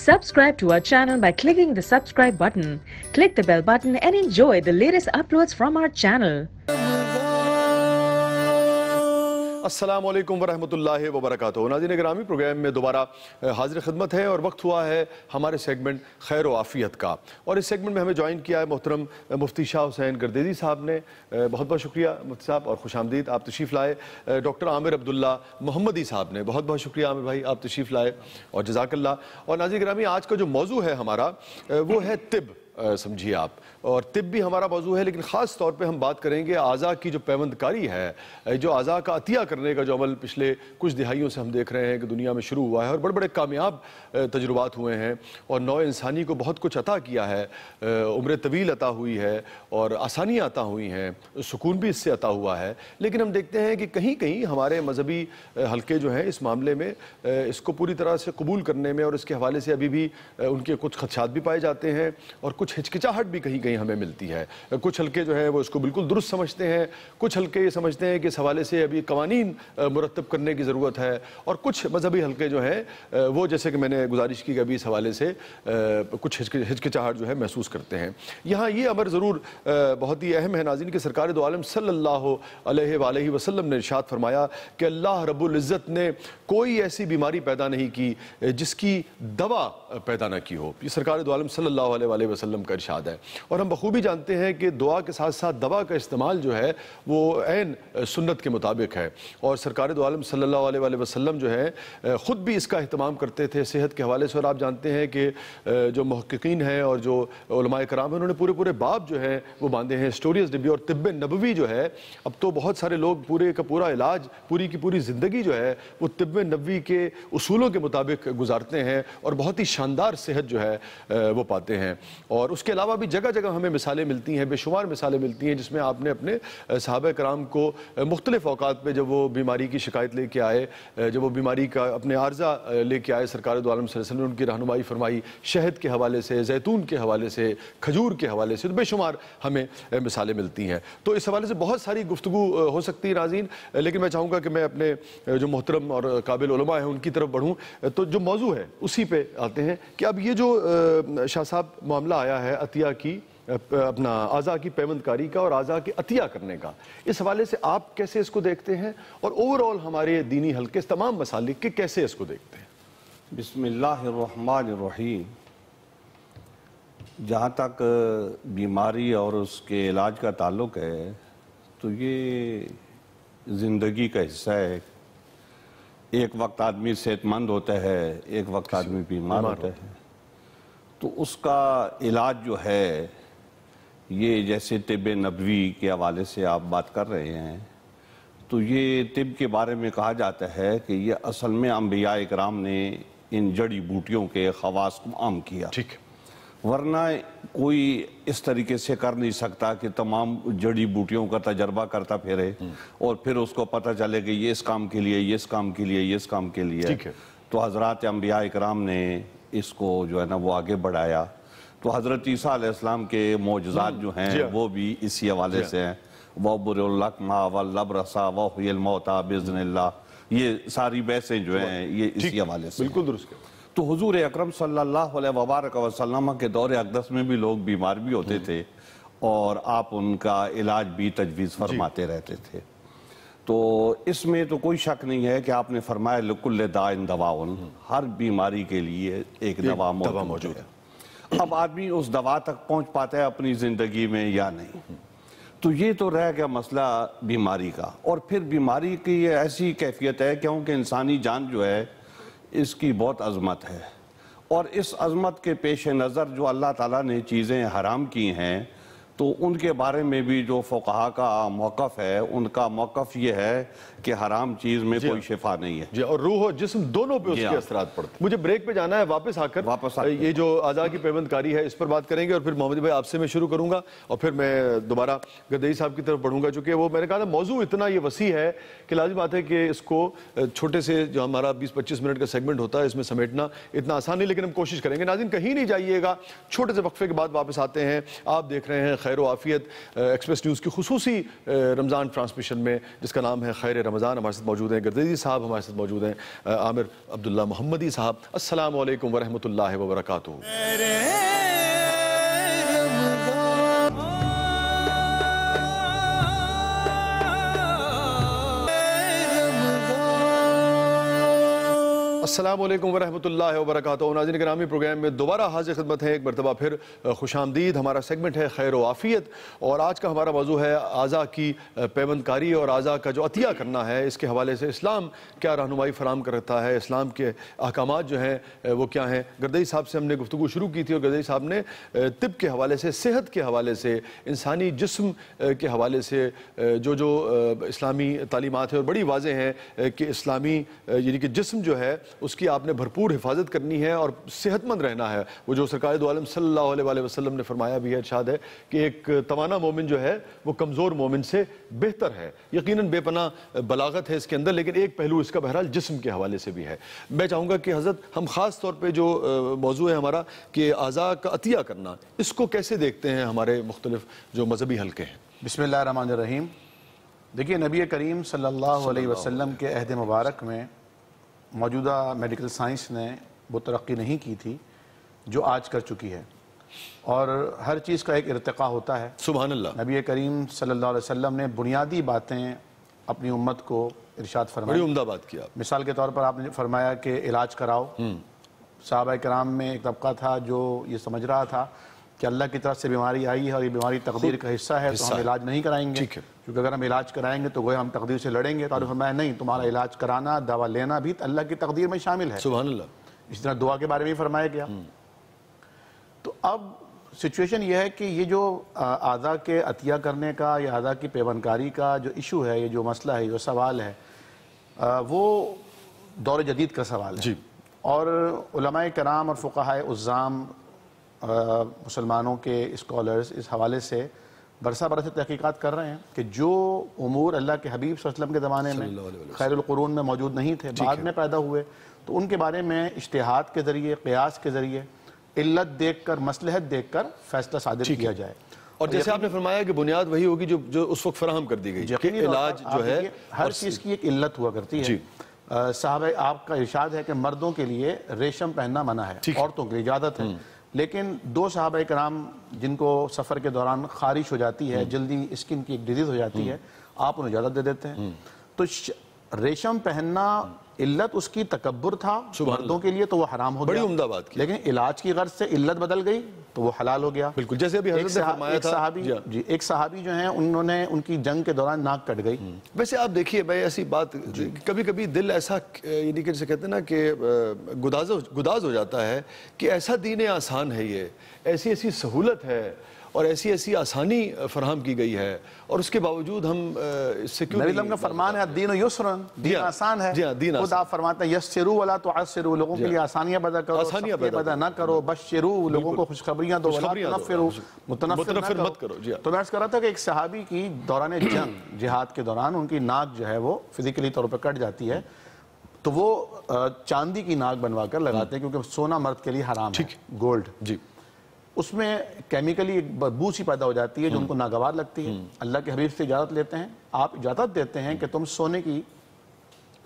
Subscribe to our channel by clicking the subscribe button. Click the bell button and enjoy the latest uploads from our channel. السلام علیکم ورحمۃ اللہ وبرکاتہ۔ ناظرین گرامی، programme میں دوبارہ حاضر خدمت ہے اور وقت ہوا ہے ہمارے سیگمنٹ خیر و عافیت کا، اور اس سیگمنٹ میں ہمیں جوائن کیا ہے محترم مفتی شاہ حسین گردیزی صاحب نے۔ بہت بہت شکریہ مفتی صاحب اور خوش آمدید، آپ تشریف لائے۔ ڈاکٹر عامر عبداللہ محمدی صاحب نے، بہت بہت شکریہ عامر بھائی، آپ تشریف لائے اور جزاک اللہ۔ اور ناظرین گرامی، آج کا جو موضوع ہے ہمارا وہ ہے طب، سمجھیے آپ، اور طب بھی ہمارا موضوع ہے، لیکن خاص طور پہ ہم بات کریں گے اعضاء کی جو پیوند کاری ہے، جو اعضاء کا عطیہ کرنے کا جو عمل پچھلے کچھ دہائیوں سے ہم دیکھ رہے ہیں کہ دنیا میں شروع ہوا ہے، اور بڑے بڑے کامیاب تجربات ہوئے ہیں اور نوع انسانی کو بہت کچھ عطا کیا ہے، عمر طویل عطا ہوئی ہے اور آسانیاں عطا ہوئی ہیں، سکون بھی اس سے عطا ہوا ہے۔ لیکن ہم دیکھتے ہیں کہ کہیں کہیں ہمارے مذہبی حلقے جو ہیں اس معاملے میں اس کو پوری طرح سے قبول کرنے میں اور اس کے حوالے سے ابھی بھی ان کے کچھ خدشات بھی پائے جاتے ہیں اور کچھ ہچکچاہٹ بھی کہیں کہیں ہمیں ملتی ہے۔ کچھ حلقے جو ہیں وہ اس کو بالکل درست سمجھتے ہیں، کچھ حلقے یہ سمجھتے ہیں کہ اس حوالے سے ابھی قوانین مرتب کرنے کی ضرورت ہے، اور کچھ مذہبی حلقے جو ہیں وہ جیسے کہ میں نے گزارش کی کہ ابھی اس حوالے سے کچھ ہچکچاہٹ جو ہے محسوس کرتے ہیں۔ یہاں یہ امر ضرور بہت ہی اہم ہے ناظرین کہ سرکار دو عالم صلی اللہ علیہ وآلہ وسلم نے ارشاد فرمایا کہ اللہ رب العزت نے کوئی ایسی بیماری پیدا نہیں کی جس کی دوا پیدا نہ کی ہو۔ یہ سرکار دو عالم صلی اللہ علیہ وآلہ وسلم کا ارشاد ہے، اور ہم بخوبی جانتے ہیں کہ دعا کے ساتھ ساتھ دوا کا استعمال جو ہے وہ عین سنت کے مطابق ہے، اور سرکار دو عالم صلی اللہ علیہ وآلہ وسلم جو ہے خود بھی اس کا اہتمام کرتے تھے صحت کے حوالے سے۔ اور آپ جانتے ہیں کہ جو محققین ہیں اور جو علماء کرام ہیں انہوں نے پورے باب جو ہیں وہ باندھے ہیں اسٹوریز نبی، اور طب نبوی جو ہے اب تو بہت سارے لوگ پورے کا پورا علاج، پوری کی پوری زندگی جو ہے وہ طب نبوی کے اصولوں کے مطابق گزارتے ہیں اور بہت ہی شاندار صحت جو ہے وہ پاتے ہیں۔ اور اس کے علاوہ بھی جگہ جگہ ہمیں مثالیں ملتی ہیں، بے شمار مثالیں ملتی ہیں جس میں آپ نے اپنے صحابہ کرام کو مختلف اوقات پہ جب وہ بیماری کی شکایت لے کے آئے، جب وہ بیماری کا اپنے عارضہ لے کے آئے، سرکار دو عالم صلی اللہ علیہ وسلم نے ان کی رہنمائی فرمائی، شہد کے حوالے سے، زیتون کے حوالے سے، کھجور کے حوالے سے، بے شمار ہمیں مثالیں ملتی ہیں۔ تو اس حوالے سے بہت ساری گفتگو ہو سکتی ہے ناظرین، لیکن میں چاہوں گا کہ میں اپنے جو محترم اور قابل علماء ہیں ان کی طرف بڑھوں۔ تو جو موضوع ہے اسی پہ آتے ہیں کہ اب یہ جو شاہ صاحب معاملہ آیا ہے عطیہ کی، اپنا اعضاء کی پیوند کاری کا اور اعضاء کے عطیہ کرنے کا، اس حوالے سے آپ کیسے اس کو دیکھتے ہیں، اور اوورآل ہمارے دینی حلقے تمام مسالک کے کیسے اس کو دیکھتے ہیں؟ بسم اللہ الرحمن الرحیم۔ جہاں تک بیماری اور اس کے علاج کا تعلق ہے تو یہ زندگی کا حصہ ہے۔ ایک وقت آدمی صحت مند ہوتا ہے، ایک وقت آدمی بیمار ہوتا ہے، تو اس کا علاج جو ہے یہ جیسے طب نبوی کے حوالے سے آپ بات کر رہے ہیں، تو یہ طب کے بارے میں کہا جاتا ہے کہ یہ اصل میں انبیاء اکرام نے ان جڑی بوٹیوں کے خواص کو عام کیا، ورنہ کوئی اس طریقے سے کر نہیں سکتا کہ تمام جڑی بوٹیوں کا تجربہ کرتا پھرے اور پھر اس کو پتہ چلے کہ یہ اس کام کے لیے، یہ اس کام کے لیے، یہ اس کام کے لیے۔ تو حضرات انبیاء اکرام نے اس کو جو ہے نا وہ آگے بڑھایا۔ تو حضرت عیسیٰ علیہ السلام کے معجزات جو ہیں وہ بھی اسی حوالے سے ہیں، وَأُبْرِئُ الْأَكْمَحَ وَالْأَبْرَصَ وَأُحْيِي الْمَوْتَىٰ بِإِذْنِ اللَّهِ، یہ ساری بحثیں جو ہیں یہ اسی حوالے سے بالکل درست۔ تو حضور اکرم صلی اللہ علیہ وبارک وسلم کے دور اقدس میں بھی لوگ بیمار بھی ہوتے تھے اور آپ ان کا علاج بھی تجویز فرماتے رہتے تھے۔ تو اس میں تو کوئی شک نہیں ہے کہ آپ نے فرمایا لِكُلِّ دَاءٍ دَوَاءٌ، ہر بیماری کے لیے ایک دوا موجود ہے۔ اب آدمی اس دوا تک پہنچ پاتا ہے اپنی زندگی میں یا نہیں، تو یہ تو رہ گیا مسئلہ بیماری کا۔ اور پھر بیماری کی ایسی کیفیت ہے کیونکہ انسانی جان جو ہے اس کی بہت عظمت ہے، اور اس عظمت کے پیش نظر جو اللہ تعالیٰ نے چیزیں حرام کی ہیں تو ان کے بارے میں بھی جو فقہا کا موقف ہے، ان کا موقف یہ ہے کہ حرام چیز میں کوئی شفا نہیں ہے، اور روح و جسم دونوں پہ اس کے اثرات پڑتے ہیں۔ مجھے بریک پہ جانا ہے، واپس آ کر یہ جو اعضاء کی پیوند کاری ہے اس پر بات کریں گے، اور پھر محمد بھائی آپ سے میں شروع کروں گا اور پھر میں دوبارہ گردیزی صاحب کی طرف بڑھوں گا، چونکہ وہ میں نے کہا تھا موضوع اتنا یہ وسیع ہے کہ لازم بات ہے کہ اس کو چھوٹے سے جو ہمارا 20-25 منٹ کا سیگمنٹ ہوتا ہے اس میں سمیٹنا اتنا آسان نہیں، لیکن ہم کوشش کریں گے۔ ناظرین کہیں نہیں جائیے گا، چھوٹے سے وقفے کے بعد واپس آتے ہیں۔ آپ دیکھ رہے ہیں خیر و عافیت ایکسپریس نیوز کی خصوصی رمضان ٹرانسمیشن میں، جس کا نام ہے خیر رمضان. ہمارے ساتھ موجود ہیں گردیزی صاحب، ہمارے ساتھ موجود ہیں عامر عبداللہ محمدی صاحب. السلام علیکم ورحمۃ اللہ وبرکاتہ. السلام علیکم ورحمۃ اللہ وبرکاتہ. ناظرین گرامی، پروگرام میں دوبارہ حاضر خدمت ہے. ایک مرتبہ پھر خوش آمدید. ہمارا سیگمنٹ ہے خیر و عافیت، اور آج کا ہمارا موضوع ہے اعضاء کی پیوند کاری اور اعضاء کا جو عطیہ کرنا ہے. اس کے حوالے سے اسلام کیا رہنمائی فراہم کرتا ہے، اسلام کے احکامات جو ہیں وہ کیا ہیں. گردئی صاحب سے ہم نے گفتگو شروع کی تھی، اور گردئی صاحب نے طب کے حوالے سے، صحت کے حوالے سے، انسانی جسم کے حوالے سے جو اسلامی تعلیمات ہیں، اور بڑی واضح ہیں کہ اسلامی یعنی کہ جسم جو ہے اس کی آپ نے بھرپور حفاظت کرنی ہے اور صحت مند رہنا ہے. وہ جو سرکار دو عالم صلی اللہ علیہ وآلہ وسلم نے فرمایا بھی ہے، ارشاد ہے کہ ایک توانا مومن جو ہے وہ کمزور مومن سے بہتر ہے. یقیناً بے پناہ بلاغت ہے اس کے اندر، لیکن ایک پہلو اس کا بہرحال جسم کے حوالے سے بھی ہے. میں چاہوں گا کہ حضرت ہم خاص طور پہ جو موضوع ہے ہمارا کہ اعضاء کا عطیہ کرنا، اس کو کیسے دیکھتے ہیں ہمارے مختلف جو مذہبی حلقے ہیں. بسم اللہ الرحمن الرحیم. دیکھیے، نبی کریم صلی اللہ علیہ وسلم کے عہد مبارک میں موجودہ میڈیکل سائنس نے وہ ترقی نہیں کی تھی جو آج کر چکی ہے، اور ہر چیز کا ایک ارتقا ہوتا ہے. سبحان اللہ. نبی کریم صلی اللہ علیہ وسلم نے بنیادی باتیں اپنی امت کو ارشاد فرمائی. بڑی عمدہ بات کی آپ. مثال کے طور پر آپ نے فرمایا کہ علاج کراؤ. صحابہ کرام میں ایک طبقہ تھا جو یہ سمجھ رہا تھا کہ اللہ کی طرف سے بیماری آئی ہے اور یہ بیماری تقدیر کا حصہ ہے، تو ہم علاج نہیں کرائیں گے، کیونکہ اگر ہم علاج کرائیں گے تو گویا ہم تقدیر سے لڑیں گے. تو فرمایا نہیں، تمہارا علاج کرانا، دوا لینا بھی اللہ کی تقدیر میں شامل ہے. سبحان اللہ. اس طرح دعا کے بارے میں فرمایا گیا. تو اب سچویشن یہ ہے کہ یہ جو اعضاء کے عطیہ کرنے کا یا اعضاء کی پیوندکاری کا جو ایشو ہے، یہ جو مسئلہ ہے، جو سوال ہے، وہ دور جدید کا سوال ہے. اور علماء کرام اور فقہائے عظام، مسلمانوں کے اسکالرز اس حوالے سے برسہ برس تحقیقات کر رہے ہیں کہ جو امور اللہ کے حبیب صلی اللہ علیہ وسلم کے زمانے میں خیر القرون میں موجود نہیں تھے، بعد میں پیدا ہوئے، تو ان کے بارے میں اجتہاد کے ذریعے، قیاس کے ذریعے، علت دیکھ کر، مصلحت دیکھ کر فیصلہ صادر کیا جائے. اور جیسے آپ نے فرمایا کہ بنیاد وہی ہوگی جو اس وقت فراہم کر دی گئی کہ علاج جو ہے ہر چیز کی ایک علت ہوا کرتی ہے. صحابہ آپ کا ارشاد ہے کہ مردوں کے لیے ریشم پہننا منع ہے، عورتوں کے لیے اجازت ہے. لیکن دو صحابہ کرام جن کو سفر کے دوران خارش ہو جاتی ہے، جلدی اسکن کی ایک ڈیزیز ہو جاتی ہے، آپ انہیں اجازت دے دیتے ہیں. تو ریشم پہننا علت اس کی تکبر تھا مردوں کے لیے، تو وہ حرام ہو گیا. بڑی عمدہ بات کی. لیکن علاج کی غرض سے علت بدل گئی تو وہ حلال ہو گیا. بالکل جیسے ابھی حضرت نے فرمایا تھا. ایک صحابی جو ہیں انہوں نے ان کی جنگ کے دوران ناک کٹ گئی. ویسے آپ دیکھیے بھائی، ایسی بات کبھی کبھی دل ایسا یعنی کہ جسے کہتے ہیں نا کہ گداز ہو جاتا ہے کہ ایسا دین آسان ہے، یہ ایسی ایسی سہولت ہے اور ایسی ایسی آسانی فراہم کی گئی ہے، اور اس کے باوجود ہم اس سے کیوں نبی اللہ کا فرمان ہے دین یسر، دین آسان ہے. خود آپ فرماتے ہیں یسروا ولا تعسروا، لوگوں کے لیے آسانیاں پیدا کرو، سختی پیدا نہ کرو. بشروا، لوگوں کو خوشخبریاں دو، ولا تنفروا، متنفر مت کرو. تو میں عرض کر رہا تھا کہ ایک صحابی کی دوران جنگ، جہاد کے دوران ان کی ناک جو ہے وہ فزیکلی طور پر کٹ جاتی ہے، تو وہ چاندی کی ناک بنوا کر لگاتے ہیں، کیونکہ سونا مرد کے لیے حرام ہے، گولڈ. اس میں کیمیکلی ایک بدبو سی پیدا ہو جاتی ہے جو ان کو ناگوار لگتی ہے. اللہ کے حبیب سے اجازت لیتے ہیں، آپ اجازت دیتے ہیں کہ تم سونے کی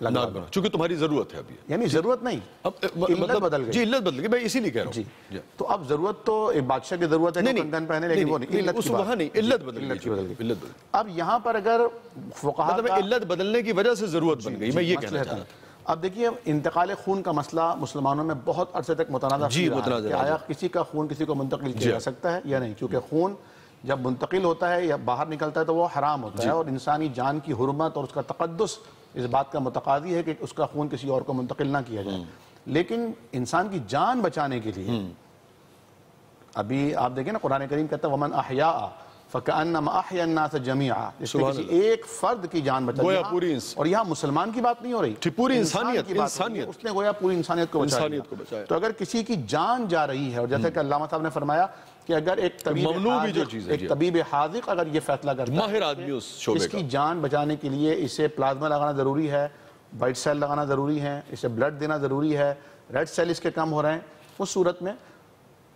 ناک بنا، چونکہ تمہاری ضرورت ہے ابھی. یعنی ضرورت نہیں، علت بدل گئی. جی علت بدل گئی، میں اسی لیے کہہ رہا ہوں. تو اب ضرورت تو ایک بادشاہ کی ضرورت ہے کنگن پہنے، لیکن وہ نہیں، علت بدل گئی. اب یہاں پر اگر فقہاء مطلب علت بدلنے کی وجہ سے ضرورت بن گئی، میں یہ کہنا چاہتا ہوں. اب دیکھیے، انتقال خون کا مسئلہ مسلمانوں میں بہت عرصے تک متنازع رہا ہے کہ آیا کسی کا خون کسی کو منتقل کیا جا سکتا ہے یا نہیں، کیونکہ خون جب منتقل ہوتا ہے یا باہر نکلتا ہے تو وہ حرام ہوتا ہے، اور انسانی جان کی حرمت اور اس کا تقدس اس بات کا متقاضی ہے کہ اس کا خون کسی اور کو منتقل نہ کیا جائے. لیکن انسان کی جان بچانے کے لیے ابھی آپ دیکھیں نا، قرآن کریم کہتا ہے وَمَنْ أَحْيَاءَ فَكَأَنَّمَا أَحْيَا النَّاسَ جَمِيعًا، اس سے کسی ایک فرد کی جان بچا دیا. اور یہاں مسلمان کی بات نہیں ہو رہی، پوری انسانیت کی بات، اس نے گویا پوری انسانیت کو بچایا. تو اگر کسی کی جان جا رہی ہے، اور جیسا کہ علامہ صاحب نے فرمایا کہ اگر ایک طبیب حاذق اگر یہ فیصلہ کرتا ہے اس کی جان بچانے کے لیے اسے پلازما لگانا ضروری ہے، وائٹ سیل لگانا ضروری ہے، اسے بلڈ دینا ضروری ہے، ریڈ سیل اس کے کم ہو رہے ہیں، اس صورت میں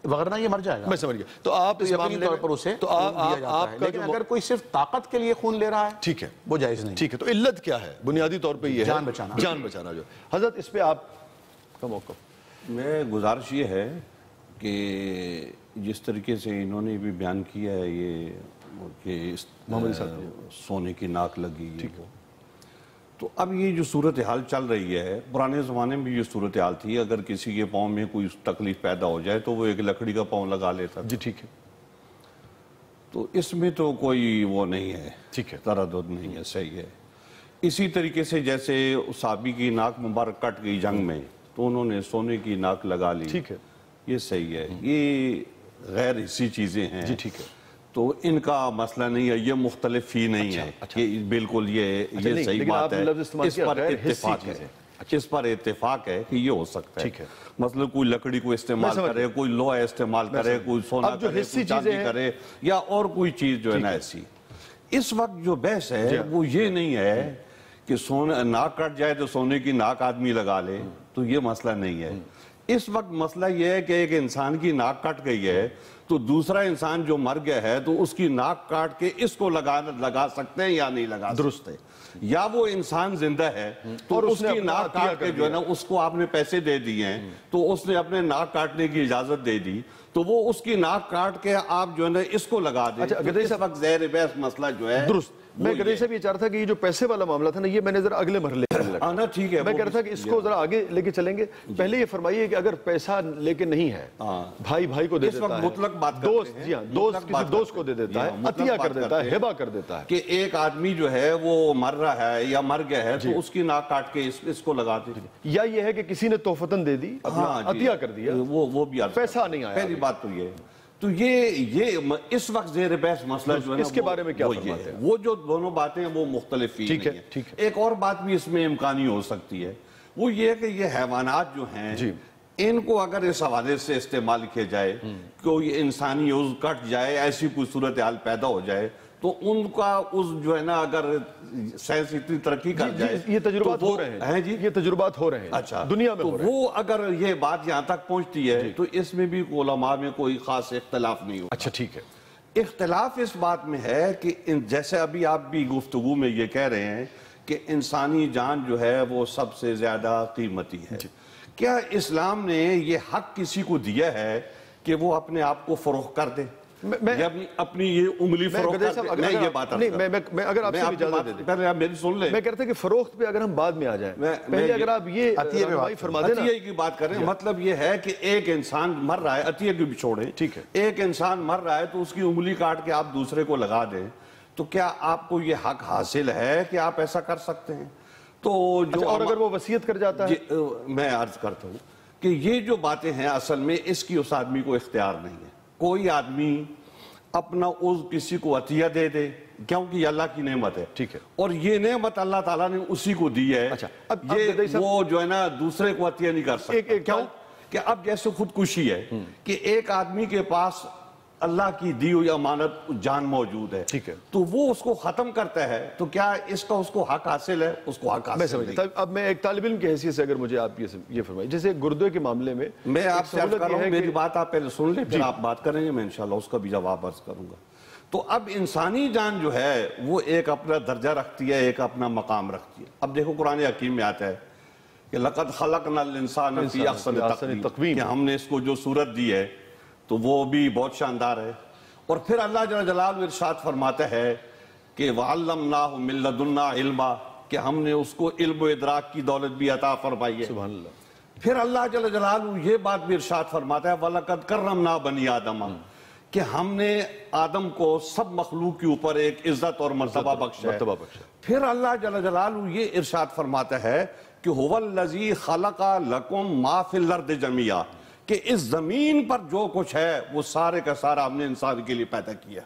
وغیرہ یہ مر جائے گا. میں سمجھ گیا. تو آپ اس یقینی طور پر اسے تو خون دیا جاتا آپ ہے. کا لیکن اگر کوئی صرف طاقت کے لیے خون لے رہا ہے ٹھیک ہے وہ جائز نہیں. ٹھیک ہے. تو علت کیا ہے؟ بنیادی طور پہ یہ ہے جان بچانا. جان بچانا. جو حضرت اس پہ آپ کا موقف. میں گزارش یہ ہے کہ جس طریقے سے انہوں نے بھی بیان کیا ہے یہ کہ سونے کی ناک لگی, تو اب یہ جو صورتحال چل رہی ہے, پرانے زمانے میں یہ صورتحال تھی, اگر کسی کے پاؤں میں کوئی تکلیف پیدا ہو جائے تو وہ ایک لکڑی کا پاؤں لگا لیتا. جی ٹھیک ہے. تو اس میں تو کوئی وہ نہیں ہے, ٹھیک ہے, تردد نہیں ہے, صحیح ہے. اسی طریقے سے جیسے صحابی کی ناک مبارک کٹ گئی جنگ میں تو انہوں نے سونے کی ناک لگا لی, ٹھیک ہے, یہ صحیح ہے. یہ غیر حسی چیزیں ہیں. جی ٹھیک ہے. تو ان کا مسئلہ نہیں ہے, یہ مختلف ہی نہیں ہے کہ بالکل یہ صحیح بات ہے. اس پر اتفاق ہے, اس پر اتفاق ہے کہ یہ ہو سکتا ہے. مثلا کوئی لکڑی کو استعمال کرے, کوئی لوہا استعمال کرے, کوئی سونا کرے, کوئی چاندی کرے, یا اور کوئی چیز جو ہے نا ایسی. اس وقت جو بحث ہے وہ یہ نہیں ہے کہ ناک کٹ جائے تو سونے کی ناک آدمی لگا لے, تو یہ مسئلہ نہیں ہے. اس وقت مسئلہ یہ ہے کہ ایک انسان کی ناک کٹ گئی ہے تو دوسرا انسان جو مر گیا ہے تو اس کی ناک کاٹ کے اس کو لگا سکتے ہیں یا نہیں لگا سکتے. یا وہ انسان زندہ ہے تو اس کی ناک کاٹ کے جو ہے نا اس کو آپ نے پیسے دے دیے ہیں تو اس نے اپنے ناک کاٹنے کی اجازت دے دی, تو وہ اس کی ناک کاٹ کے آپ جو ہے نا اس کو لگا دیں. اس وقت زہر بحث مسئلہ جو ہے درست. میں گدے صاحب یہ چاہ رہا تھا کہ یہ جو پیسے والا معاملہ تھا نا, یہ میں نے ذرا اگلے مرحلے آنا ٹھیک ہے. میں کہہ رہا تھا کہ اس کو ذرا آگے لے کے چلیں گے. پہلے یہ فرمائیے کہ اگر پیسہ لے کے نہیں ہے, بھائی بھائی کو دے دیتا ہے, مطلق بات دوست, جی ہاں, دوست کسی دوست کو دے دیتا ہے, عطیہ کر دیتا ہے, ہبہ کر دیتا ہے, کہ ایک آدمی جو ہے وہ مر رہا ہے یا مر گیا ہے تو اس کی ناک کاٹ کے اس کو لگا دیں. یا یہ ہے کہ کسی نے تحفتاً دے دی, عطیہ کر دیا, وہ بھی پیسہ نہیں آیا. پہلی بات تو یہ تو یہ اس وقت زیر بحث مسئلہ جو ہے اس کے بارے میں کیا فرماتے ہیں؟ وہ جو دونوں باتیں ہیں وہ مختلف ہی نہیں ہیں. ایک اور بات بھی اس میں امکانی ہو سکتی ہے, وہ یہ ہے کہ یہ حیوانات جو ہیں ان کو اگر اس حوالے سے استعمال کیا جائے, کوئی انسانی عضو کٹ جائے, ایسی کوئی صورتحال پیدا ہو جائے تو ان کا اس جو ہے نا اگر سائنس اتنی ترقی کر جائے, یہ تجربات ہو رہے ہیں, یہ تجربات ہو رہے ہیں اچھا دنیا میں, تو وہ اگر یہ بات یہاں تک پہنچتی ہے تو اس میں بھی علماء میں کوئی خاص اختلاف نہیں ہوگا. اچھا ٹھیک ہے. اختلاف اس بات میں ہے کہ جیسے ابھی آپ بھی گفتگو میں یہ کہہ رہے ہیں کہ انسانی جان جو ہے وہ سب سے زیادہ قیمتی ہے. کیا اسلام نے یہ حق کسی کو دیا ہے کہ وہ اپنے آپ کو فروخت کر دے, اپنی یہ انگلی فروخت کر دے؟ میں یہ بات میں اگر آپ سے اجازت دے دیں, پہلے آپ میری سن لیں. میں کہتا کہ فروخت پہ اگر ہم بعد میں آ جائیں, پہلے اگر آپ یہ عطیہ فرما دیں نا, عطیہ کی بات کریں. مطلب یہ ہے کہ ایک انسان مر رہا ہے, عطیہ کو بھی چھوڑیں, ٹھیک ہے, ایک انسان مر رہا ہے تو اس کی انگلی کاٹ کے آپ دوسرے کو لگا دیں, تو کیا آپ کو یہ حق حاصل ہے کہ آپ ایسا کر سکتے ہیں؟ تو جو اور اگر وہ وصیت کر جاتا ہے, میں عرض کرتا ہوں کہ یہ جو باتیں ہیں اصل میں اس کی اس آدمی کو اختیار نہیں ہے. کوئی آدمی اپنا عضو کسی کو عطیہ دے دے کیونکہ یہ اللہ کی نعمت ہے, ٹھیک ہے, اور یہ نعمت اللہ تعالیٰ نے اسی کو دی ہے. یہ وہ جو ہے نا دوسرے کو عطیہ نہیں کر سکتا. کیوں کہ اب جیسے خودکشی ہے کہ ایک آدمی کے پاس اللہ کی دی ہوئی امانت جان موجود ہے, ٹھیک ہے, تو وہ اس کو ختم کرتا ہے, تو کیا اس کا اس کو حق حاصل ہے؟ اس کو حق حاصل نہیں. اب میں ایک طالب علم کی حیثیت سے اگر مجھے آپ یہ فرمائیں, جیسے گردے کے معاملے میں آپ سے عرض کر رہا ہوں, میری بات آپ پہلے سن لیں پھر آپ بات کریں گے, میں انشاءاللہ اس کا بھی جواب عرض کروں گا. تو اب انسانی جان جو ہے وہ ایک اپنا درجہ رکھتی ہے, ایک اپنا مقام رکھتی ہے. اب دیکھو قرآن حکیم میں آتا ہے کہ لَقَدْ خَلَقْنَا الْإِنسَانَ فِي أَحْسَنِ تَقْوِيمٍ, کہ ہم نے اس کو جو صورت دی ہے تو وہ بھی بہت شاندار ہے. اور پھر اللہ جل جلالہ ارشاد فرماتا ہے کہ وَعَلَّمْنَاهُ مِن لَدُنَّا عِلْمًا, کہ ہم نے اس کو علم و ادراک کی دولت بھی عطا فرمائی ہے. سبحان اللہ. پھر اللہ جل جلالہ یہ بات بھی ارشاد فرماتا ہے وَلَقَدْ كَرَّمْنَا بَنِي آدَمَ, کہ ہم نے آدم کو سب مخلوق کے اوپر ایک عزت اور مرتبہ بخشا ہے. پھر اللہ جل جلالہ یہ ارشاد فرماتا ہے کہ هُوَ الَّذِي خَلَقَ لَكُمْ مَا فِي الْأَرْضِ جَمِيعًا, کہ اس زمین پر جو کچھ ہے وہ سارے کا سارا ہم نے انسان کے لیے پیدا کیا.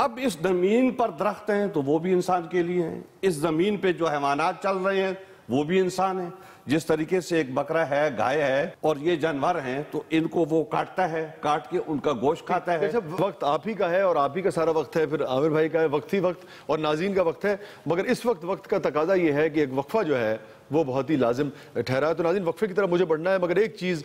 اب اس زمین پر درخت ہیں تو وہ بھی انسان کے لیے ہیں, اس زمین پہ جو حیوانات چل رہے ہیں وہ بھی انسان ہیں. جس طریقے سے ایک بکرا ہے, گائے ہے, اور یہ جانور ہیں تو ان کو وہ کاٹتا ہے, کاٹ کے ان کا گوشت کھاتا ہے. وقت آپ ہی کا ہے اور آپ ہی کا سارا وقت ہے, پھر عامر بھائی کا ہے وقت ہی وقت, اور ناظرین کا وقت ہے, مگر اس وقت کا تقاضا یہ ہے کہ ایک وقفہ جو ہے وہ بہت ہی لازم ٹھہرا ہے۔ تو ناظرین وقفے کی طرف مجھے بڑھنا ہے، مگر ایک چیز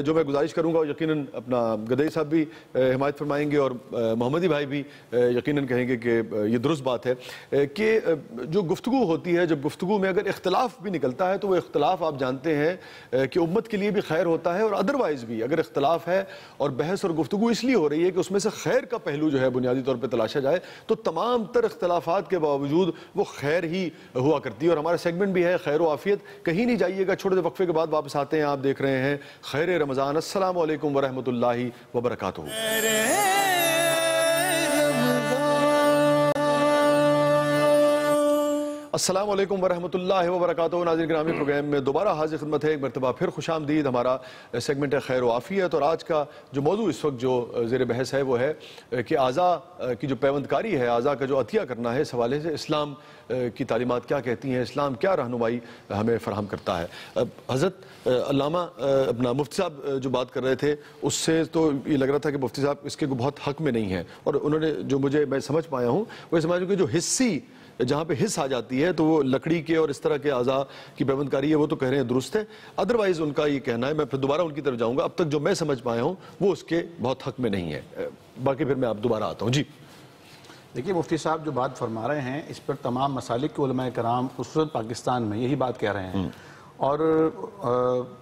جو میں گزارش کروں گا، یقیناً اپنا گدئی صاحب بھی حمایت فرمائیں گے اور محمدی بھائی بھی یقیناً کہیں گے کہ یہ درست بات ہے کہ جو گفتگو ہوتی ہے، جب گفتگو میں اگر اختلاف بھی نکلتا ہے تو وہ اختلاف آپ جانتے ہیں کہ امت کے لیے بھی خیر ہوتا ہے، اور ادروائز بھی اگر اختلاف ہے اور بحث اور گفتگو اس لیے ہو رہی ہے کہ اس میں سے خیر کا پہلو جو ہے بنیادی طور پہ تلاشا جائے، تو تمام تر اختلافات کے باوجود وہ خیر ہی ہوا کرتی ہے۔ اور ہمارا سیگمنٹ بھی ہے خیر و عافیت، کہیں نہیں جائیے گا، چھوٹے سے وقفے کے بعد واپس آتے ہیں۔ آپ دیکھ رہے ہیں خیر رمضان۔ السلام علیکم ورحمۃ اللہ وبرکاتہ۔ السلام علیکم ورحمۃ اللہ وبرکاتہ۔ ناظرین گرامی، پروگرام میں دوبارہ حاضر خدمت ہے، ایک مرتبہ پھر خوش آمدید۔ ہمارا سیگمنٹ ہے خیر و عافیت، اور آج کا جو موضوع اس وقت جو زیر بحث ہے وہ ہے کہ اعضاء کی جو پیوندکاری ہے، اعضاء کا جو عطیہ کرنا ہے، اس حوالے سے اسلام کی تعلیمات کیا کہتی ہیں، اسلام کیا رہنمائی ہمیں فراہم کرتا ہے۔ حضرت علامہ اپنا مفتی صاحب جو بات کر رہے تھے، اس سے تو یہ لگ رہا تھا کہ مفتی صاحب اس کے بہت حق میں نہیں ہیں، اور انہوں نے جو میں سمجھ پایا ہوں وہ سمجھ کہ جو حصی جہاں پہ حص آ جاتی ہے تو وہ لکڑی کے اور اس طرح کے اعضاء کی پیوندکاری ہے، وہ تو کہہ رہے ہیں درست ہے، ادروائز ان کا یہ کہنا ہے، میں پھر دوبارہ ان کی طرف جاؤں گا، اب تک جو میں سمجھ پایا ہوں وہ اس کے بہت حق میں نہیں ہے، باقی پھر میں آپ دوبارہ آتا ہوں۔ جی دیکھیے، مفتی صاحب جو بات فرما رہے ہیں اس پر تمام مسالک کے علماء کرام خصوصاً پاکستان میں یہی بات کہہ رہے ہیں، اور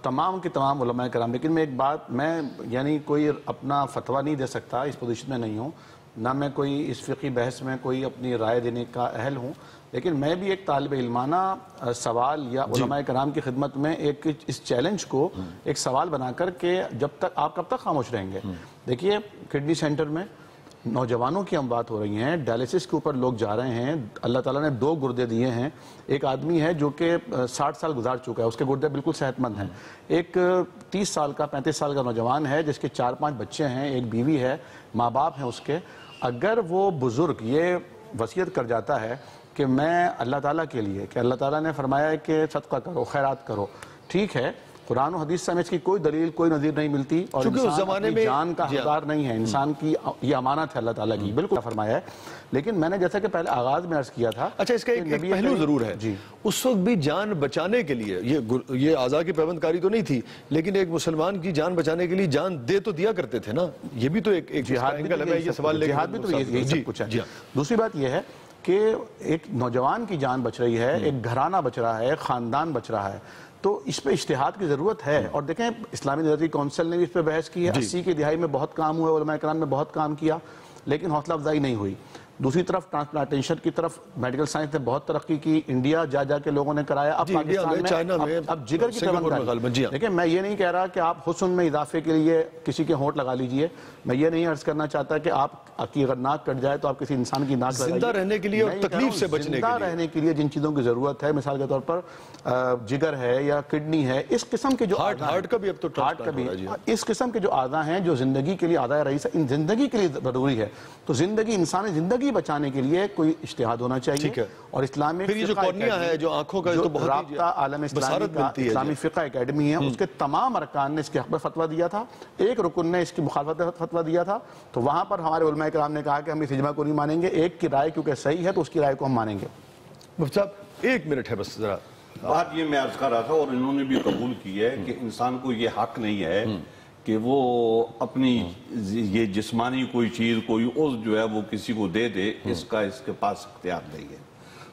تمام کے تمام علماء کرام، لیکن میں ایک بات، میں یعنی کوئی اپنا فتویٰ نہیں دے سکتا، اس پوزیشن میں نہیں ہوں، نہ میں کوئی اس فقہی بحث میں کوئی اپنی رائے دینے کا اہل ہوں، لیکن میں بھی ایک طالب علمانہ سوال یا علماء کرام کی خدمت میں ایک اس چیلنج کو ایک سوال بنا کر کہ جب تک آپ کب تک خاموش رہیں گے۔ دیکھیے، کڈنی سینٹر میں نوجوانوں کی ہم بات ہو رہی ہیں، ڈائلسس کے اوپر لوگ جا رہے ہیں، اللہ تعالیٰ نے 2 گردے دیے ہیں، ایک آدمی ہے جو کہ 60 سال گزار چکا ہے، اس کے گردے بالکل صحت مند ہیں، ایک 30 سال کا 35 سال کا نوجوان ہے جس کے 4-5 بچے ہیں، ایک بیوی ہے، ماں باپ ہیں اس کے۔ اگر وہ بزرگ یہ وصیت کر جاتا ہے کہ میں اللہ تعالیٰ کے لیے، کہ اللہ تعالیٰ نے فرمایا ہے کہ صدقہ کرو، خیرات کرو، ٹھیک ہے، قرآن و حدیث سے ہمیں اس کی کوئی دلیل، کوئی نظیر نہیں ملتی، اور انسان اپنی جان کا حقدار نہیں ہے، انسان کی یہ امانت ہے اللہ تعالیٰ کی، بالکل فرمایا ہے۔ لیکن میں نے جیسا کہ پہلے آغاز میں عرض کیا تھا، اچھا اس کا ایک پہلو ضرور ہے، اس وقت بھی جان بچانے کے لیے یہ اعضاء کی پیوندکاری تو نہیں تھی، لیکن ایک مسلمان کی جان بچانے کے لیے جان دے تو دیا کرتے تھے نا، یہ بھی تو ایک اینگل ہے، یہ سوال جہاد بھی تو یہی سب کچھ ہے۔ دوسری بات یہ ہے کہ ایک نوجوان کی جان بچ رہی ہے، ایک گھرانہ بچ رہا ہے، ایک خاندان بچ رہا ہے، تو اس پہ اجتہاد کی ضرورت ہے۔ اور دیکھیں، اسلامی نظریاتی کونسل نے بھی اس پہ بحث کی ہے، 80 کی دہائی میں بہت کام ہوا، علماء کرام نے بہت کام کیا، لیکن حوصلہ افزائی نہیں ہوئی۔ دوسری طرف ٹرانسپلانٹیشن کی طرف میڈیکل سائنس نے بہت ترقی کی، انڈیا جا کے لوگوں نے کرایا، اب پاکستان میں اب جگر کی پیوندکاری۔ دیکھیں، میں یہ نہیں کہہ رہا کہ آپ حسن میں اضافے کے لیے کسی کے ہونٹ لگا لیجئے، میں یہ نہیں عرض کرنا چاہتا کہ آپ کی اگر ناک کٹ جائے تو آپ کسی انسان کی ناک لگائیے۔ زندہ رہنے کے لیے اور تکلیف سے بچنے کے لیے، زندہ رہنے کے لیے جن چیزوں کی ضرورت ہے، مثال کے طور پر جگر ہے یا کڈنی ہے، اس قسم کے جو ہارٹ کا بھی اب تو اس قسم کے جو اعضاء ہیں جو زندگی کے لیے اعضاء رئیسہ ان زندگی کے لیے ضروری ہے، تو زندگی، انسانی زندگی بچانے کے لیے کوئی اجتہاد ہونا چاہیے۔ اور اسلامی پھر یہ جو کورنیا ہے، جو آنکھوں کا، جو رابطہ عالم اسلامی کا اسلامی فقہ اکیڈمی ہے، اس کے تمام ارکان نے اس کے حق میں فتویٰ دیا تھا، ایک رکن نے اس کی مخالفت میں فتویٰ دیا تھا، تو وہاں پر ہمارے علماء کرام نے کہا کہ ہم اس اجماع کو نہیں مانیں گے، ایک کی رائے کیونکہ صحیح ہے تو اس کی رائے کو ہم مانیں گے۔ مفتی صاحب 1 منٹ ہے بس ذرا۔ بات یہ میں عرض کر رہا تھا، اور انہوں نے بھی قبول کی ہے کہ انسان کو یہ حق نہیں ہے کہ وہ اپنی یہ جسمانی کوئی چیز، کوئی عضو جو ہے وہ کسی کو دے دے، اس کے پاس اختیار نہیں ہے۔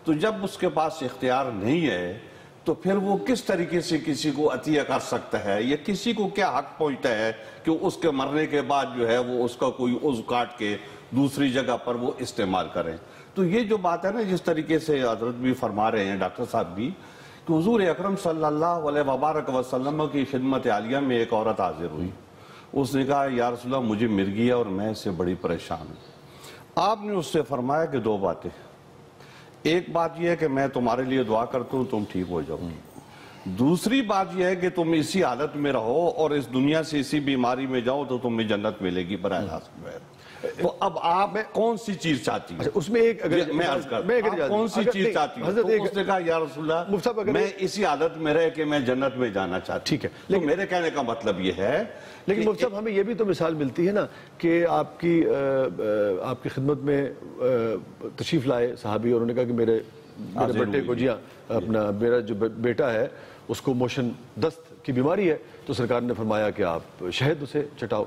تو جب اس کے پاس اختیار نہیں ہے تو پھر وہ کس طریقے سے کسی کو عطیہ کر سکتا ہے، یا کسی کو کیا حق پہنچتا ہے کہ اس کے مرنے کے بعد جو ہے وہ اس کا کوئی عضو کاٹ کے دوسری جگہ پر وہ استعمال کریں۔ تو یہ جو بات ہے نا، جس طریقے سے حضرت بھی فرما رہے ہیں، ڈاکٹر صاحب بھی، کہ حضور اکرم صلی اللہ علیہ وبارک وسلم کی خدمت عالیہ میں ایک عورت حاضر ہوئی، اس نے کہا یا رسول اللہ مجھے مر گیا اور میں اس سے بڑی پریشان ہوں۔ آپ نے اس سے فرمایا کہ 2 باتیں، ایک بات یہ ہے کہ میں تمہارے لیے دعا کرتا ہوں تم ٹھیک ہو جاؤ، دوسری بات یہ ہے کہ تم اسی حالت میں رہو اور اس دنیا سے اسی بیماری میں جاؤ تو تمہیں جنت ملے گی براہ راست۔ تو اب آپ کون سی چیز چاہتی ہیں؟ اس میں ایک اگر میں عرض کرتا ہوں، آپ کون سی چیز چاہتی ہیں؟ تو اس نے کہا یا رسول اللہ میں اسی عادت میں رہے کہ میں جنت میں جانا چاہتا ہوں۔ ٹھیک ہے، لیکن میرے کہنے کا مطلب یہ ہے، لیکن مفتی صاحب ہمیں یہ بھی تو مثال ملتی ہے نا کہ آپ کی خدمت میں تشریف لائے صحابی اور انہوں نے کہا کہ میرے میرے بیٹے کو، جی ہاں، اپنا میرا جو بیٹا ہے اس کو موشن دست کی بیماری ہے، تو سرکار نے فرمایا کہ آپ شہد اسے چٹاؤ.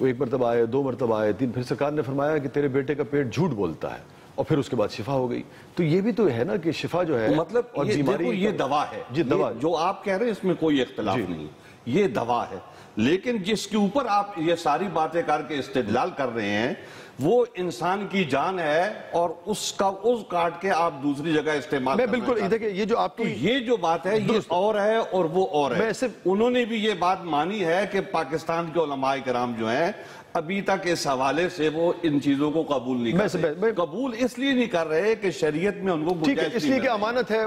وہ 1 مرتبہ آئے، 2 مرتبہ آئے، 3، پھر سرکار نے فرمایا کہ تیرے بیٹے کا پیٹ جھوٹ بولتا ہے، اور پھر اس کے بعد شفا ہو گئی. تو یہ بھی تو ہے نا کہ شفا جو ہے مطلب اور دیکھو یہ دوا ہے. جی دوا جو آپ کہہ رہے ہیں اس میں کوئی اختلاف نہیں، یہ دوا ہے. لیکن جس کے اوپر آپ یہ ساری باتیں کر کے استدلال کر رہے ہیں وہ انسان کی جان ہے، اور اس کا عضو کاٹ کے آپ دوسری جگہ استعمال میں بالکل دیکھیں یہ جو آپ کی یہ جو بات ہے یہ اور ہے اور وہ اور ہے. انہوں نے بھی یہ بات مانی ہے کہ پاکستان کے علماء کرام جو ہیں ابھی تک اس حوالے سے وہ ان چیزوں کو قبول نہیں کرتے. قبول اس لیے نہیں کر رہے کہ شریعت میں ان کو گنجائش اس لیے کہ امانت ہے.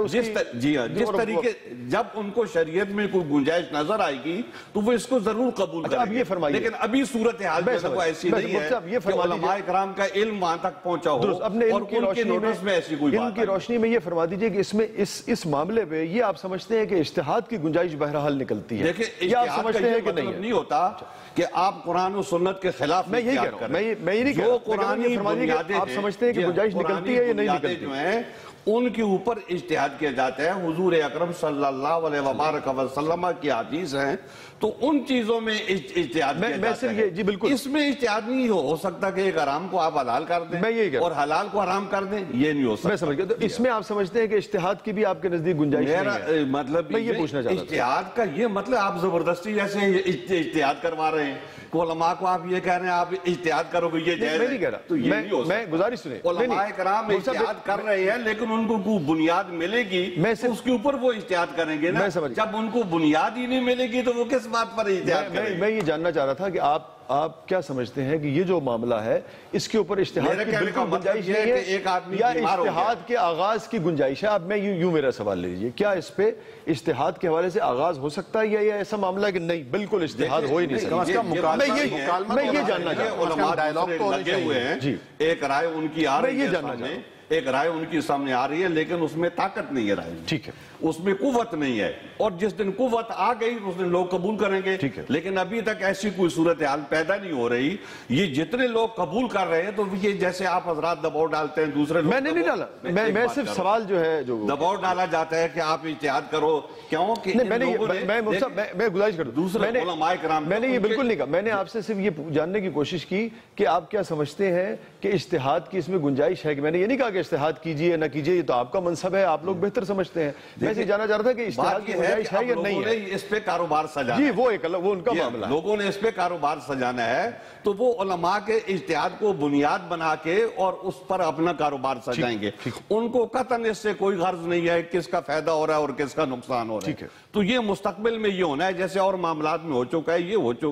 جی ہاں، جس طریقے جب ان کو شریعت میں کوئی گنجائش نظر آئے گی تو وہ اس کو ضرور قبول کریں گے. لیکن ابھی صورتحال جو ہے ایسی نہیں ہے کہ علماء کرام کا علم وہاں تک پہنچا ہو اور ان کے نوٹس میں ایسی کوئی بات. ان کی روشنی میں یہ فرما دیجئے کہ اس میں اس معاملے پہ یہ آپ سمجھتے ہیں کہ اجتہاد کی گنجائش بہرحال نکلتی ہے؟ دیکھیں اجتہاد کا یہ مطلب نہیں ہوتا کہ آپ قرآن و سنت کے خلاف میں یہی کہہ رہا ہوں، میں یہ نہیں کہہ رہا. جو قرآنی بنیادیں آپ سمجھتے ہیں کہ گنجائش نکلتی ہے یا نہیں نکلتی جو ہیں ان کے اوپر اجتہاد کیا جاتا ہے. حضور اکرم صلی اللہ علیہ وبارک وسلم کی حدیث ہیں تو ان چیزوں میں اجتہاد کیا جاتا ہے. جی بالکل اس میں اجتہاد نہیں ہو سکتا کہ ایک حرام کو آپ حلال کر دیں اور حلال کو حرام کر دیں، یہ نہیں ہو سکتا. میں سمجھ گیا. تو اس میں آپ سمجھتے ہیں کہ اجتہاد کی بھی آپ کے نزدیک گنجائش نہیں ہے؟ میرا مطلب میں یہ پوچھنا چاہتا ہوں اجتہاد کا یہ مطلب آپ زبردستی جیسے اجتہاد کروا رہے ہیں. علماء کو آپ یہ کہہ رہے ہیں آپ اجتہاد کرو گے، یہ جائز ہے. میں نہیں کہہ رہا، تو یہ نہیں ہو سکتا. میں گزارش سنیں. علماء کرام اجتہاد کر رہے ہیں لیکن ان کو کوئی بنیاد ملے گی اس کے اوپر وہ اجتہاد کریں گے نا. جب ان کو بنیاد ہی نہیں ملے گی تو وہ کس بات پر اجتہاد کریں گے؟ میں یہ جاننا چاہ رہا تھا کہ آپ کیا سمجھتے ہیں کہ یہ جو معاملہ ہے اس کے اوپر اجتہاد کی بالکل گنجائش نہیں ہے یا اجتہاد کے آغاز کی گنجائش ہے؟ آپ میں یوں میرا سوال لے لیجئے، کیا اس پہ اجتہاد کے حوالے سے آغاز ہو سکتا ہے یا ایسا معاملہ ہے کہ نہیں بالکل اجتہاد ہو ہی نہیں سکتا؟ میں یہ جاننا چاہتا ہوں. علماء لگے ہوئے ہیں، ایک رائے ان کی آ رہی ہے سامنے، ایک رائے ان کی سامنے آ رہی ہے لیکن اس میں طاقت نہیں ہے رائے، ٹھیک ہے، اس میں قوت نہیں ہے، اور جس دن قوت آ گئی اس دن لوگ قبول کریں گے. لیکن ابھی تک ایسی کوئی صورتحال پیدا نہیں ہو رہی. یہ جتنے لوگ قبول کر رہے ہیں تو یہ جیسے آپ حضرات دباؤ ڈالتے ہیں دوسرے لوگ. میں نے نہیں ڈالا، میں صرف سوال جو ہے جو دباؤ ڈالا جاتا ہے کہ آپ اجتہاد کرو. کیوں کہ میں گزارش کروں دوسرے علماء کرام میں نے یہ بالکل نہیں کہا. میں نے آپ سے صرف یہ جاننے کی کوشش کی کہ آپ کیا سمجھتے ہیں کہ اجتہاد کی اس میں گنجائش ہے. کہ میں نے یہ نہیں کہا کہ اجتہاد کیجئے نہ کیجئے، یہ تو آپ کا منصب ہے، آپ لوگ بہتر سمجھتے ہیں. میں یہ جاننا چاہ رہا تھا کہ اجتہاد کی گنجائش ہے یا نہیں ہے. اس پہ کاروبار سجانا، جی وہ ان کا معاملہ ہے. لوگوں نے اس پہ کاروبار سجانا ہے تو وہ علماء کے اجتہاد کو بنیاد بنا کے اور اس پر اپنا کاروبار سجائیں گے. ان کو قطعاً اس سے کوئی غرض نہیں ہے کس کا فائدہ ہو رہا ہے اور کس کا نقصان ہو رہا ہے. تو یہ مستقبل میں یہ ہونا ہے جیسے اور معاملات میں ہو چکا ہے،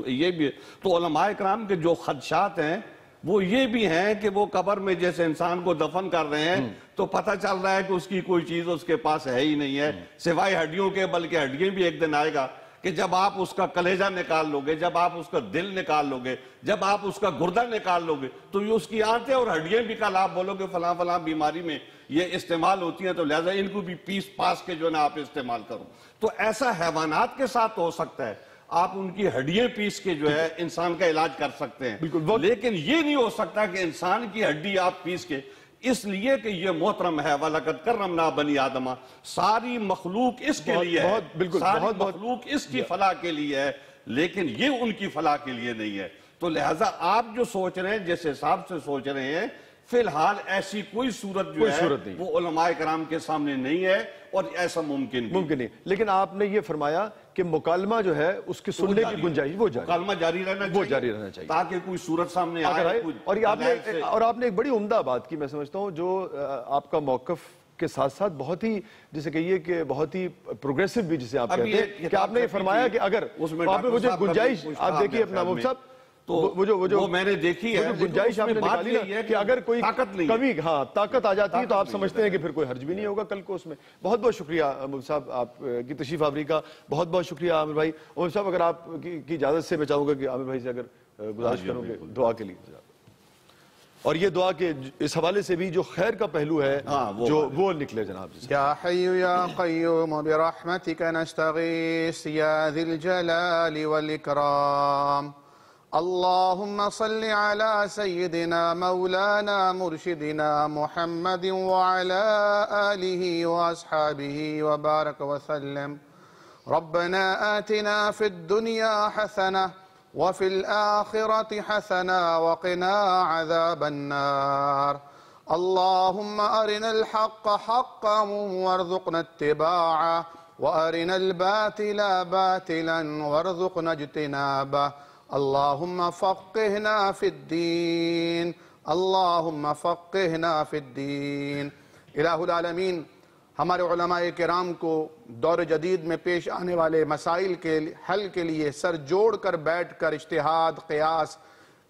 یہ بھی. تو علماء کرام کے جو خدشات ہیں وہ یہ بھی ہیں کہ وہ قبر میں جیسے انسان کو دفن کر رہے ہیں تو پتہ چل رہا ہے کہ اس کی کوئی چیز اس کے پاس ہے ہی نہیں ہے سوائے ہڈیوں کے، بلکہ ہڈیاں بھی ایک دن آئے گا کہ جب آپ اس کا کلیجہ نکال لو گے، جب آپ اس کا دل نکال لو گے، جب آپ اس کا گردہ نکال لو گے تو یہ اس کی آنتیں اور ہڈیاں بھی کل آپ بولو گے فلاں فلاں بیماری میں یہ استعمال ہوتی ہیں تو لہذا ان کو بھی پیس پاس کے جو ہے نا آپ استعمال کرو. تو ایسا حیوانات کے ساتھ ہو سکتا ہے، آپ ان کی ہڈیاں پیس کے جو ہے انسان کا علاج کر سکتے ہیں، لیکن یہ نہیں ہو سکتا کہ انسان کی ہڈی آپ پیس کے. اس لیے کہ یہ محترم ہے وَلَقَدْ كَرَّمْنَا بَنِي آدَمَ، ساری مخلوق اس کے لیے ہے، ساری مخلوق اس کی فلاح کے لیے ہے، لیکن یہ ان کی فلاح کے لیے نہیں ہے. تو لہٰذا آپ جو سوچ رہے ہیں جس حساب سے سوچ رہے ہیں فی الحال ایسی کوئی صورت جو ہے وہ علماء کرام کے سامنے نہیں ہے اور ایسا ممکن نہیں. لیکن آپ نے یہ فرمایا کہ مکالمہ جو ہے اس کی سننے کی گنجائش وہ مکالمہ جاری رہنا چاہیے تاکہ کوئی صورت سامنے آئے. اور آپ نے ایک بڑی عمدہ بات کی، میں سمجھتا ہوں، جو آپ کا موقف کے ساتھ ساتھ بہت ہی جسے کہیے کہ بہت ہی پروگریسو بھی جسے آپ کہتے ہیں کہ آپ نے یہ فرمایا کہ اگر آپ نے مجھے گنجائش، آپ دیکھیے اپنا مفتی صاحب، وہ میں نے دیکھی ہے گنجائش آپ نے نکالی نا کہ اگر کوئی کمی طاقت آ جاتی ہے تو آپ سمجھتے ہیں کہ پھر کوئی حرج بھی نہیں ہوگا کل کو اس میں. بہت بہت شکریہ مفتی صاحب آپ کی تشریف آوری کا، بہت بہت شکریہ عامر بھائی. مفتی صاحب اگر آپ کی اجازت سے میں چاہوں گا کہ عامر بھائی سے اگر گزارش کروں گے دعا کے لیے، اور یہ دعا کہ اس حوالے سے بھی جو خیر کا پہلو ہے جو وہ نکلے جناب. یا حی یا قیوم برحمتک نستغیث یا ذی الجلال والاکرام اللهم صل على سيدنا مولانا مرشدنا محمد وعلى آله وأصحابه وبارك وسلم. ربنا آتنا في الدنيا حسنة وفي الآخرة حسنة وقنا عذاب النار. اللهم أرنا الحق حقا وارزقنا اتباعه وأرنا الباطل باطلا وارزقنا اجتنابه. اللهم فقهنا في الدين، اللهم فقهنا في الدین. الہ العالمین ہمارے علماء کرام کو دور جدید میں پیش آنے والے مسائل کے حل کے لیے سر جوڑ کر بیٹھ کر اجتہاد قیاس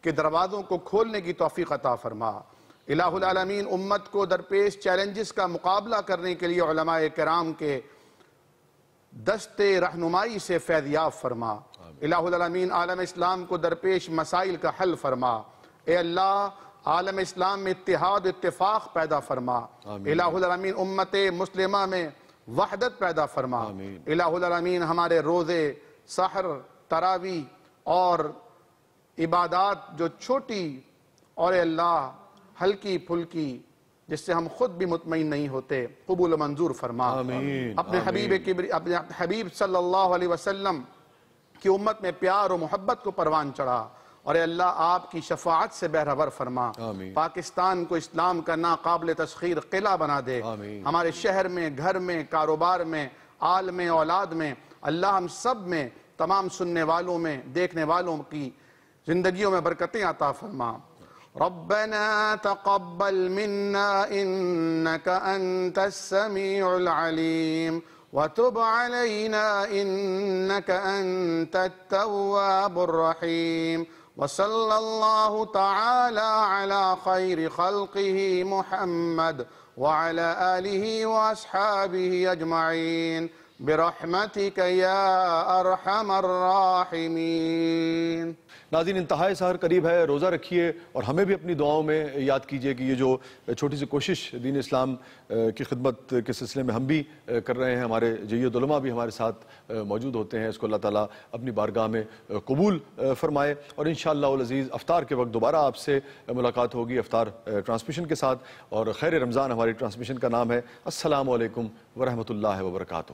کے دروازوں کو کھولنے کی توفیق عطا فرما. الہ العالمین امت کو درپیش چیلنجز کا مقابلہ کرنے کے لیے علماء کرام کے دستے رہنمائی سے فیضیاب فرما. الہ العالمین عالم اسلام کو درپیش مسائل کا حل فرما. اے اللہ عالم اسلام میں اتحاد اتفاق پیدا فرما. الہ العالمین امت مسلمہ میں وحدت پیدا فرما. الہ العالمین ہمارے روزے، سحر، تراویح اور عبادات جو چھوٹی اور اے اللہ ہلکی پھلکی جس سے ہم خود بھی مطمئن نہیں ہوتے، قبول و منظور فرما. اپنے حبیب صلی اللہ علیہ وسلم کی امت میں پیار و محبت کو پروان چڑھا اور اے اللہ آپ کی شفاعت سے بہرور فرما. پاکستان کو اسلام کا ناقابل تسخیر قلعہ بنا دے. ہمارے شہر میں، گھر میں، کاروبار میں، آل میں، اولاد میں، اللہ ہم سب میں، تمام سننے والوں میں، دیکھنے والوں کی زندگیوں میں برکتیں عطا فرما. ربنا تقبل منا إنك أنت السميع العليم وتب علينا إنك أنت التواب الرحيم. وصلى الله تعالى على خير خلقه محمد وعلى آله وأصحابه أجمعين برحمتك يا أرحم الراحمين. ناظرین انتہائی سحر قریب ہے، روزہ رکھیے اور ہمیں بھی اپنی دعاؤں میں یاد کیجئے کہ یہ جو چھوٹی سی کوشش دین اسلام کی خدمت کے سلسلے میں ہم بھی کر رہے ہیں، ہمارے جید علماء بھی ہمارے ساتھ موجود ہوتے ہیں، اس کو اللہ تعالیٰ اپنی بارگاہ میں قبول فرمائے. اور انشاءاللہ العزیز افطار کے وقت دوبارہ آپ سے ملاقات ہوگی افطار ٹرانسمیشن کے ساتھ. اور خیر رمضان ہماری ٹرانسمیشن کا نام ہے. السلام علیکم ورحمۃ اللہ وبرکاتہ.